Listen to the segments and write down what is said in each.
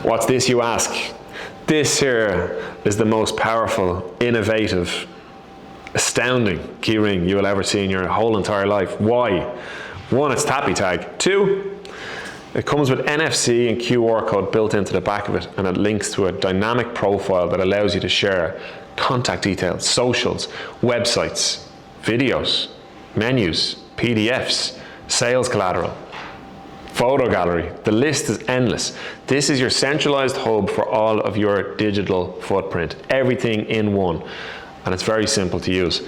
What's this, you ask? This here is the most powerful, innovative, astounding keyring you will ever see in your whole entire life. Why? One, it's TAPiTAG. Two, it comes with NFC and QR code built into the back of it, and it links to a dynamic profile that allows you to share contact details, socials, websites, videos, menus, PDFs, sales collateral, photo gallery. The list is endless. This is your centralized hub for all of your digital footprint, everything in one, and it's very simple to use.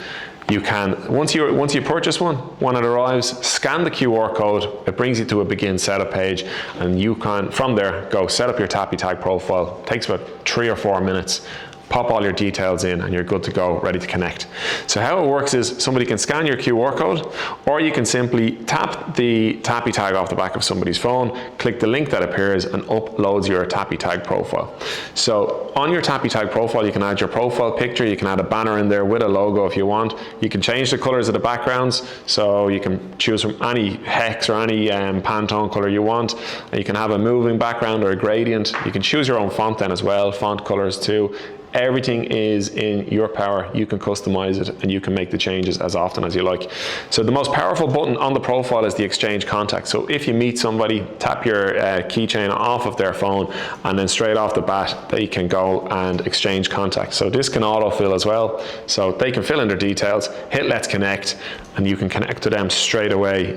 You can, once you purchase one, when it arrives, scan the QR code, it brings you to a begin setup page, and you can, from there, go set up your TAPiTAG profile. It takes about 3 or 4 minutes. Pop all your details in and you're good to go, ready to connect. So how it works is somebody can scan your QR code, or you can simply tap the TAPiTAG off the back of somebody's phone, click the link that appears and uploads your TAPiTAG profile. So on your TAPiTAG profile, you can add your profile picture, you can add a banner in there with a logo if you want. You can change the colors of the backgrounds, so you can choose from any hex or any Pantone color you want. And you can have a moving background or a gradient. You can choose your own font then as well, font colors too. Everything is in your power. You can customize it and you can make the changes as often as you like. So the most powerful button on the profile is the exchange contact. So if you meet somebody, tap your keychain off of their phone, and then straight off the bat, they can go and exchange contact. So this can autofill as well. So they can fill in their details, hit Let's Connect, and you can connect to them straight away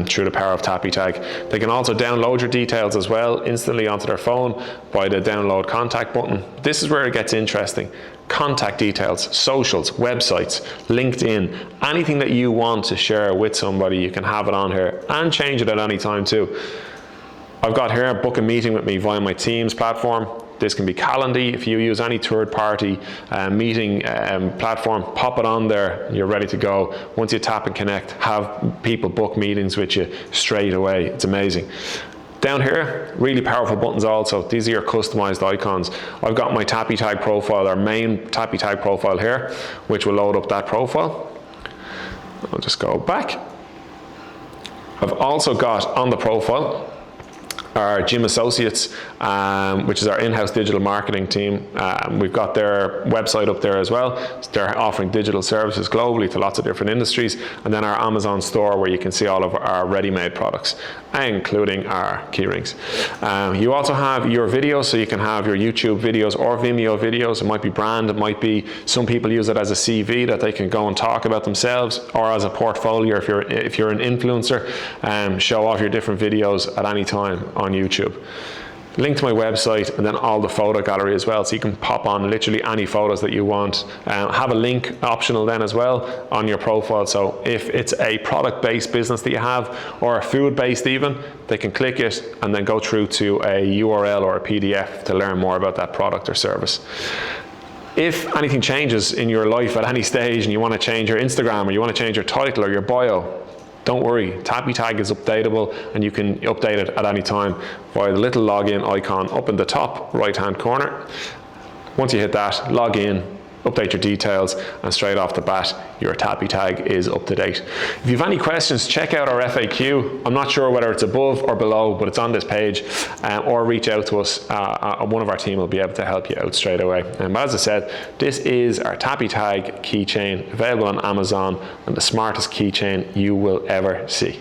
through the power of TAPiTAG. They can also download your details as well instantly onto their phone by the download contact button. This is where it gets interesting. Contact details, socials, websites, LinkedIn, anything that you want to share with somebody, you can have it on here and change it at any time too. I've got here, book a meeting with me via my Teams platform. This can be Calendly. If you use any third-party meeting platform, pop it on there, you're ready to go. Once you tap and connect, have people book meetings with you straight away. It's amazing. Down here, really powerful buttons also. These are your customized icons. I've got my TAPiTAG profile, our main TAPiTAG profile here, which will load up that profile. I'll just go back. I've also got on the profile our Gym Associates, which is our in-house digital marketing team. We've got their website up there as well. They're offering digital services globally to lots of different industries. And then our Amazon store, where you can see all of our ready-made products, including our keyrings. You also have your videos, so you can have your YouTube videos or Vimeo videos. It might be brand, it might be, some people use it as a CV that they can go and talk about themselves, or as a portfolio if you're an influencer, show off your different videos at any time on YouTube. Link to my website, and then all the photo gallery as well, so you can pop on literally any photos that you want. Have a link optional then as well on your profile, so if it's a product-based business that you have, or a food-based even, they can click it and then go through to a URL or a PDF to learn more about that product or service. If anything changes in your life at any stage and you want to change your Instagram, or you want to change your title or your bio, don't worry, TAPiTAG is updatable and you can update it at any time via the little login icon up in the top right hand corner. Once you hit that, log in, update your details, and straight off the bat, your TAPiTAG is up to date. If you have any questions, check out our FAQ. I'm not sure whether it's above or below, but it's on this page, or reach out to us. One of our team will be able to help you out straight away. But as I said, this is our TAPiTAG keychain, available on Amazon, and the smartest keychain you will ever see.